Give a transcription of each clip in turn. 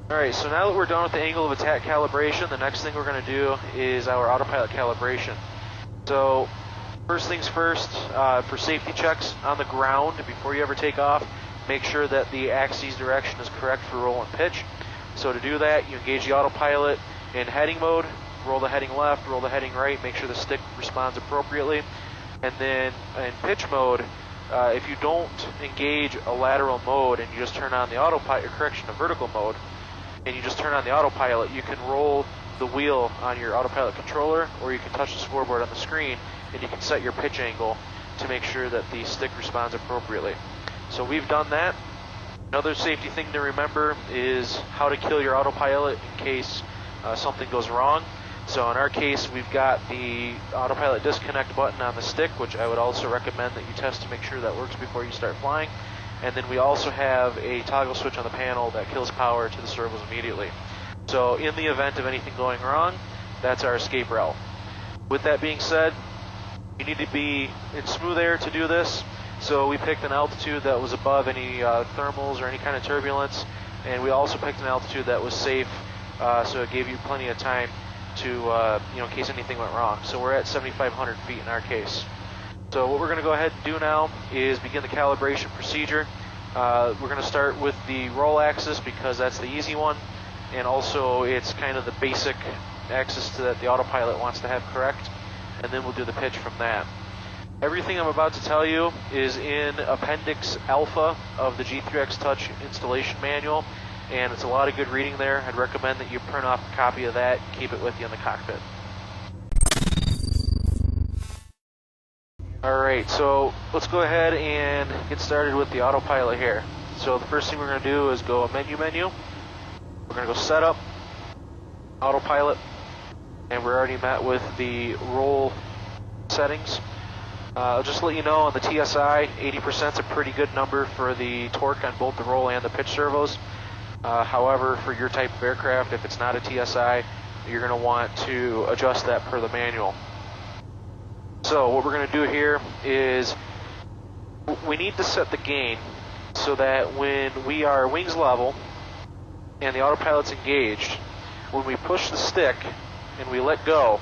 Alright, so now that we're done with the angle of attack calibration, the next thing we're going to do is our autopilot calibration. So, first things first, for safety checks on the ground, before you ever take off, make sure that the axis direction is correct for roll and pitch. So to do that, you engage the autopilot in heading mode, roll the heading left, roll the heading right, make sure the stick responds appropriately. And then in pitch mode, if you don't engage a lateral mode and you just turn on the autopilot, a vertical mode, and you just turn on the autopilot, you can roll the wheel on your autopilot controller, or you can touch the scoreboard on the screen, and you can set your pitch angle to make sure that the stick responds appropriately. So we've done that. Another safety thing to remember is how to kill your autopilot in case something goes wrong. So in our case, we've got the autopilot disconnect button on the stick, which I would also recommend that you test to make sure that works before you start flying. And then we also have a toggle switch on the panel that kills power to the servos immediately. So in the event of anything going wrong, that's our escape route. With that being said, you need to be in smooth air to do this. So we picked an altitude that was above any thermals or any kind of turbulence, and we also picked an altitude that was safe, so it gave you plenty of time to, in case anything went wrong. So we're at 7,500 feet in our case. So what we're going to go ahead and do now is begin the calibration procedure. We're going to start with the roll axis because that's the easy one, and also it's kind of the basic axis that the autopilot wants to have correct, and then we'll do the pitch from that. Everything I'm about to tell you is in Appendix Alpha of the G3X Touch installation manual, and it's a lot of good reading there. I'd recommend that you print off a copy of that and keep it with you in the cockpit. Alright, so let's go ahead and get started with the autopilot here. So the first thing we're going to do is go menu. We're going to go Setup, Autopilot, and we're already met with the roll settings. I'll just let you know on the TSI, 80% is a pretty good number for the torque on both the roll and the pitch servos. However, for your type of aircraft, if it's not a TSI, you're going to want to adjust that per the manual. So what we're going to do here is we need to set the gain so that when we are wings level and the autopilot's engaged, when we push the stick and we let go,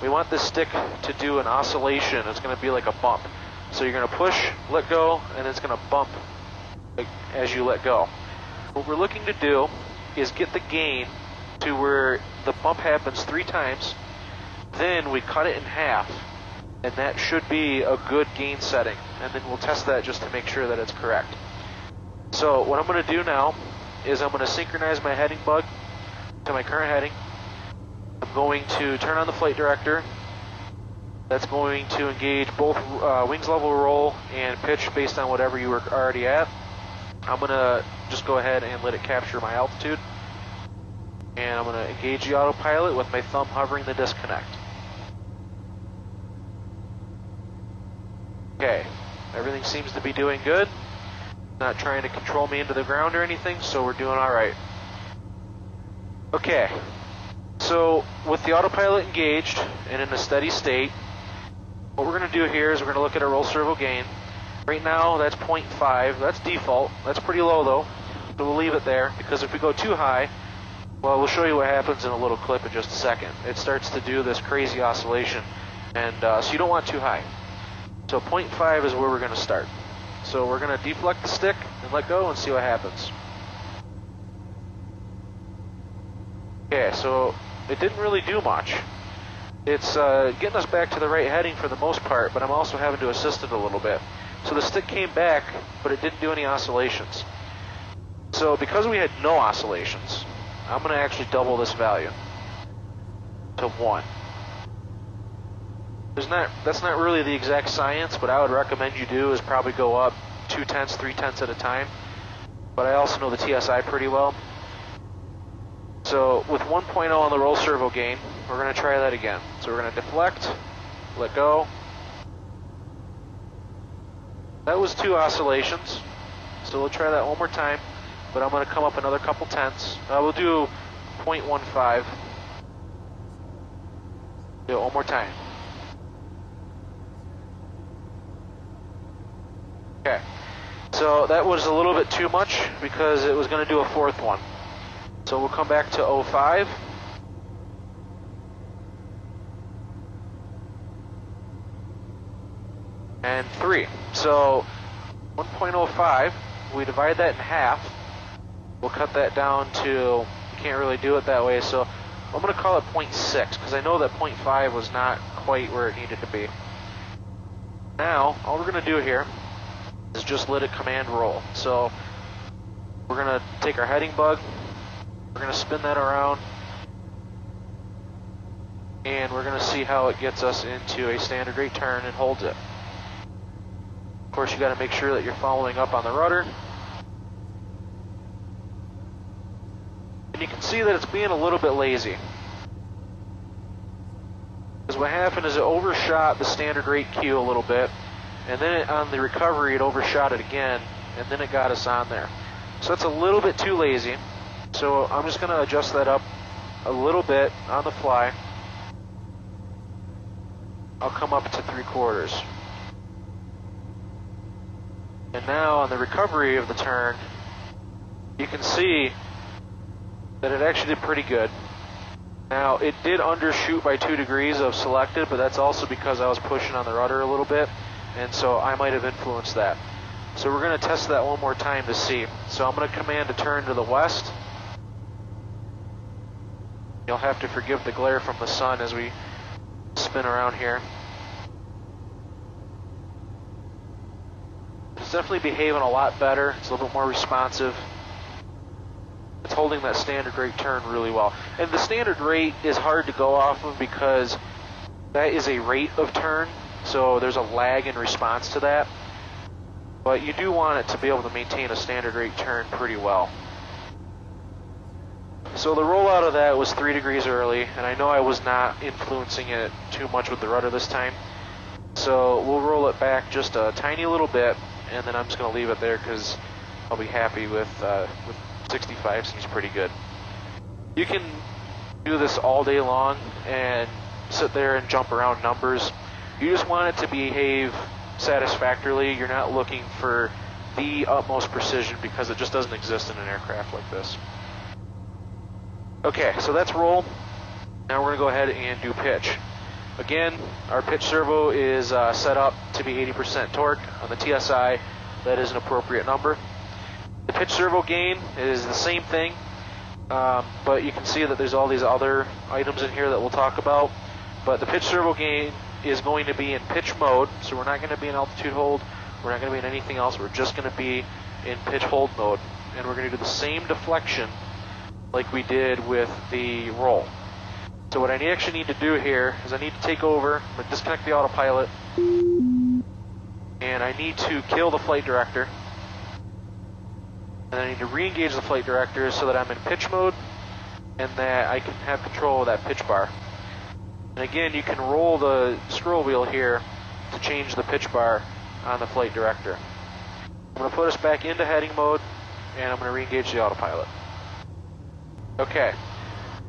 we want this stick to do an oscillation. It's going to be like a bump. So you're going to push, let go, and it's going to bump as you let go. What we're looking to do is get the gain to where the bump happens 3 times, then we cut it in half, and that should be a good gain setting. And then we'll test that just to make sure that it's correct. So what I'm going to do now is I'm going to synchronize my heading bug to my current heading. I'm going to turn on the flight director. That's going to engage both wings level roll and pitch based on whatever you were already at. I'm going to just go ahead and let it capture my altitude. And I'm going to engage the autopilot with my thumb hovering the disconnect. Okay, everything seems to be doing good. Not trying to control me into the ground or anything, so we're doing alright. Okay. So, with the autopilot engaged and in a steady state, what we're going to do here is we're going to look at our roll servo gain. Right now, that's 0.5. That's default. That's pretty low, though. So we'll leave it there, because if we go too high, well, we'll show you what happens in a little clip in just a second. It starts to do this crazy oscillation, and so you don't want too high. So 0.5 is where we're going to start. So we're going to deflect the stick and let go and see what happens. Okay, so it didn't really do much. It's getting us back to the right heading for the most part, but I'm also having to assist it a little bit. So the stick came back, but it didn't do any oscillations. So because we had no oscillations, I'm going to actually double this value to 1. That's not really the exact science, but I would recommend you do is probably go up 2/10, 3/10 at a time. But I also know the TSI pretty well. So with 1.0 on the roll servo gain, we're going to try that again. So we're going to deflect, let go. That was 2 oscillations. So we'll try that one more time, but I'm going to come up another couple tenths. We'll do 0.15. Do it one more time. Okay, so that was a little bit too much because it was going to do a 4th one. So we'll come back to 05. And 3. So 1.05, we divide that in half. We'll cut that down to, you can't really do it that way, so I'm going to call it 0.6, because I know that 0.5 was not quite where it needed to be. Now, all we're going to do here is just let it command roll. So we're going to take our heading bug, we're going to spin that around, and we're going to see how it gets us into a standard rate turn and holds it. Of course, you got to make sure that you're following up on the rudder. And you can see that it's being a little bit lazy. Because what happened is it overshot the standard rate cue a little bit, and then on the recovery it overshot it again, and then it got us on there. So that's a little bit too lazy. So I'm just going to adjust that up a little bit on the fly. I'll come up to 3/4. And now on the recovery of the turn, you can see that it actually did pretty good. Now, it did undershoot by 2 degrees of selected, but that's also because I was pushing on the rudder a little bit, and so I might have influenced that. So we're going to test that one more time to see. So I'm going to command a turn to the west. You'll have to forgive the glare from the sun as we spin around here. It's definitely behaving a lot better. It's a little bit more responsive. It's holding that standard rate turn really well. And the standard rate is hard to go off of because that is a rate of turn, so there's a lag in response to that. But you do want it to be able to maintain a standard rate turn pretty well. So the rollout of that was 3 degrees early, and I know I was not influencing it too much with the rudder this time. So we'll roll it back just a tiny little bit, and then I'm just going to leave it there because I'll be happy with 65. Seems pretty good. You can do this all day long and sit there and jump around numbers. You just want it to behave satisfactorily. You're not looking for the utmost precision because it just doesn't exist in an aircraft like this. Okay, so that's roll. Now we're going to go ahead and do pitch. Again, our pitch servo is set up to be 80% torque. On the TSI, that is an appropriate number. The pitch servo gain is the same thing, but you can see that there's all these other items in here that we'll talk about. But the pitch servo gain is going to be in pitch mode, so we're not going to be in altitude hold, we're not going to be in anything else, we're just going to be in pitch hold mode. And we're going to do the same deflection like we did with the roll. So what I actually need to do here is I need to take over, I'm going to disconnect the autopilot, and I need to kill the flight director. And I need to re-engage the flight director so that I'm in pitch mode and that I can have control of that pitch bar. And again, you can roll the scroll wheel here to change the pitch bar on the flight director. I'm going to put us back into heading mode, and I'm going to re-engage the autopilot. Okay,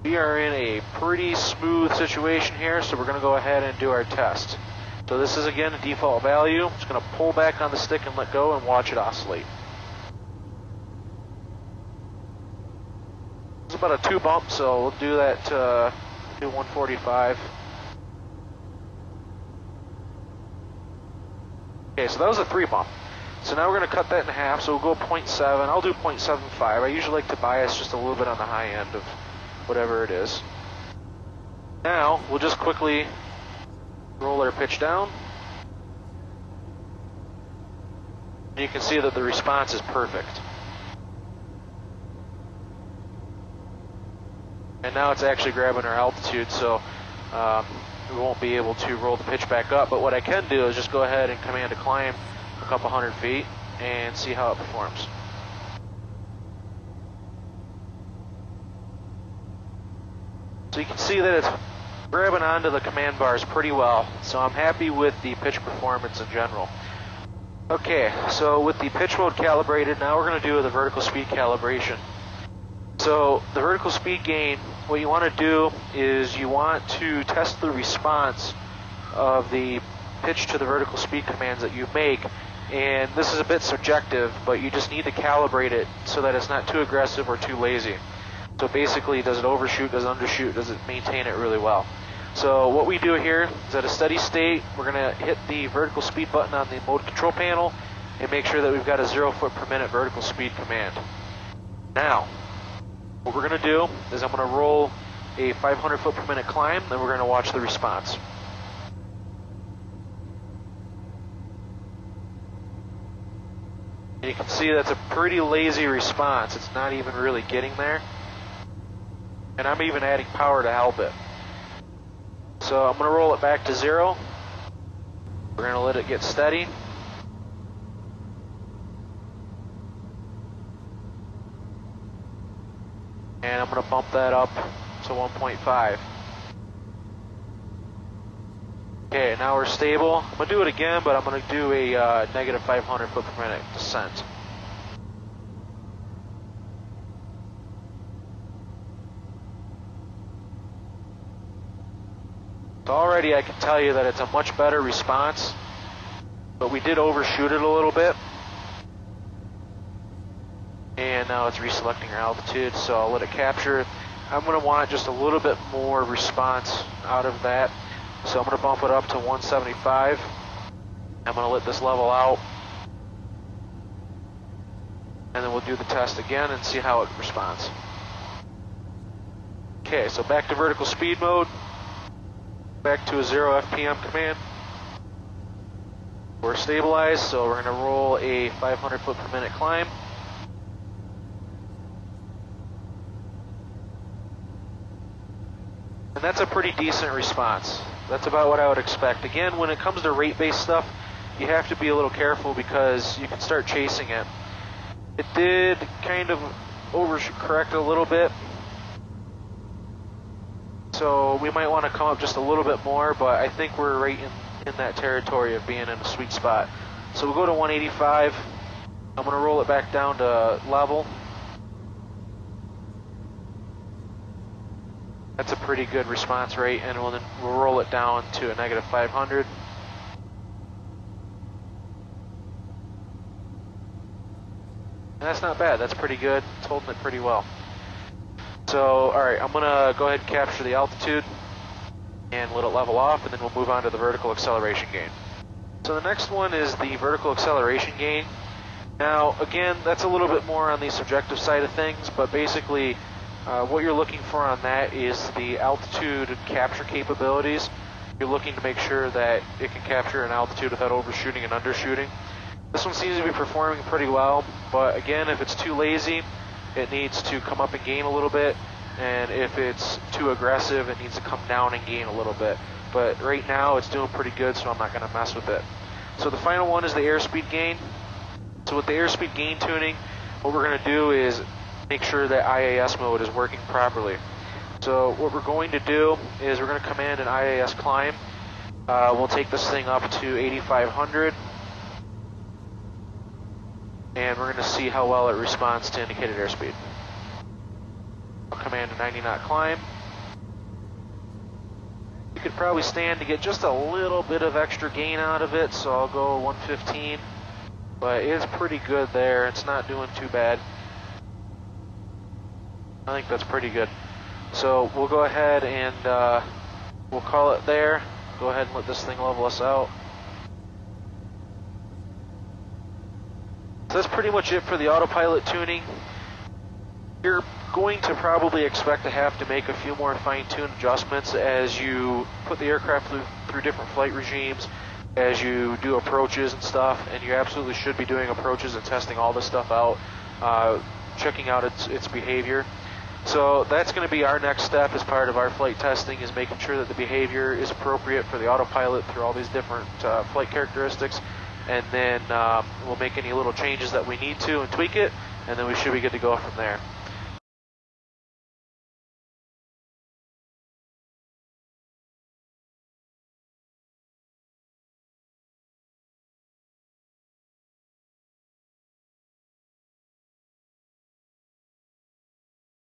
we are in a pretty smooth situation here, so we're going to go ahead and do our test. So this is again a default value. I'm just going to pull back on the stick and let go and watch it oscillate. It's about a 2 bump, so we'll do that to do 145. Okay, so that was a 3 bump. So now we're going to cut that in half, so we'll go 0.7. I'll do 0.75. I usually like to bias just a little bit on the high end of whatever it is. Now, we'll just quickly roll our pitch down. And you can see that the response is perfect. And now it's actually grabbing our altitude, so we won't be able to roll the pitch back up. But what I can do is just go ahead and command a climb a couple hundred feet and see how it performs. So you can see that it's grabbing onto the command bars pretty well, so I'm happy with the pitch performance in general. Okay, so with the pitch mode calibrated, now we're going to do the vertical speed calibration. So the vertical speed gain, what you want to do is you want to test the response of the pitch to the vertical speed commands that you make, and this is a bit subjective, but you just need to calibrate it so that it's not too aggressive or too lazy. So basically, does it overshoot, does it undershoot, does it maintain it really well? So what we do here is at a steady state, we're going to hit the vertical speed button on the mode control panel and make sure that we've got a 0 foot per minute vertical speed command. Now, what we're going to do is I'm going to roll a 500 foot per minute climb, then we're going to watch the response. And you can see that's a pretty lazy response. It's not even really getting there. And I'm even adding power to help it. So I'm going to roll it back to 0. We're going to let it get steady. And I'm going to bump that up to 1.5. Okay, now we're stable. I'm going to do it again, but I'm going to do a negative 500 foot per minute descent. So already I can tell you that it's a much better response, but we did overshoot it a little bit. And now it's reselecting our altitude, so I'll let it capture. I'm going to want just a little bit more response out of that. So I'm going to bump it up to 175. I'm going to let this level out. And then we'll do the test again and see how it responds. Okay, so back to vertical speed mode. Back to a 0 FPM command. We're stabilized, so we're going to roll a 500 foot per minute climb. And that's a pretty decent response. That's about what I would expect. Again, when it comes to rate-based stuff, you have to be a little careful because you can start chasing it. It did kind of overcorrect a little bit. So we might want to come up just a little bit more, but I think we're right in that territory of being in a sweet spot. So we'll go to 185. I'm going to roll it back down to level. That's a pretty good response rate, and we'll roll it down to a negative 500. And that's not bad, that's pretty good. It's holding it pretty well. So, alright, I'm going to go ahead and capture the altitude and let it level off, and then we'll move on to the vertical acceleration gain. So the next one is the vertical acceleration gain. Now, again, that's a little bit more on the subjective side of things, but basically what you're looking for on that is the altitude capture capabilities. You're looking to make sure that it can capture an altitude without overshooting and undershooting. This one seems to be performing pretty well, but again, if it's too lazy, it needs to come up and gain a little bit, and if it's too aggressive, it needs to come down and gain a little bit. But right now, it's doing pretty good, so I'm not going to mess with it. So the final one is the airspeed gain. So with the airspeed gain tuning, what we're going to do is make sure that IAS mode is working properly. So what we're going to do is we're going to command an IAS climb. We'll take this thing up to 8,500. And we're going to see how well it responds to indicated airspeed. I'll command a 90 knot climb. You could probably stand to get just a little bit of extra gain out of it, so I'll go 115. But it's pretty good there. It's not doing too bad. I think that's pretty good. So we'll go ahead and we'll call it there. Go ahead and let this thing level us out. So that's pretty much it for the autopilot tuning. You're going to probably expect to have to make a few more fine-tuned adjustments as you put the aircraft through different flight regimes, as you do approaches and stuff, and you absolutely should be doing approaches and testing all this stuff out, checking out its behavior. So that's going to be our next step as part of our flight testing, is making sure that the behavior is appropriate for the autopilot through all these different flight characteristics. And then we'll make any little changes that we need to and tweak it, and then we should be good to go from there.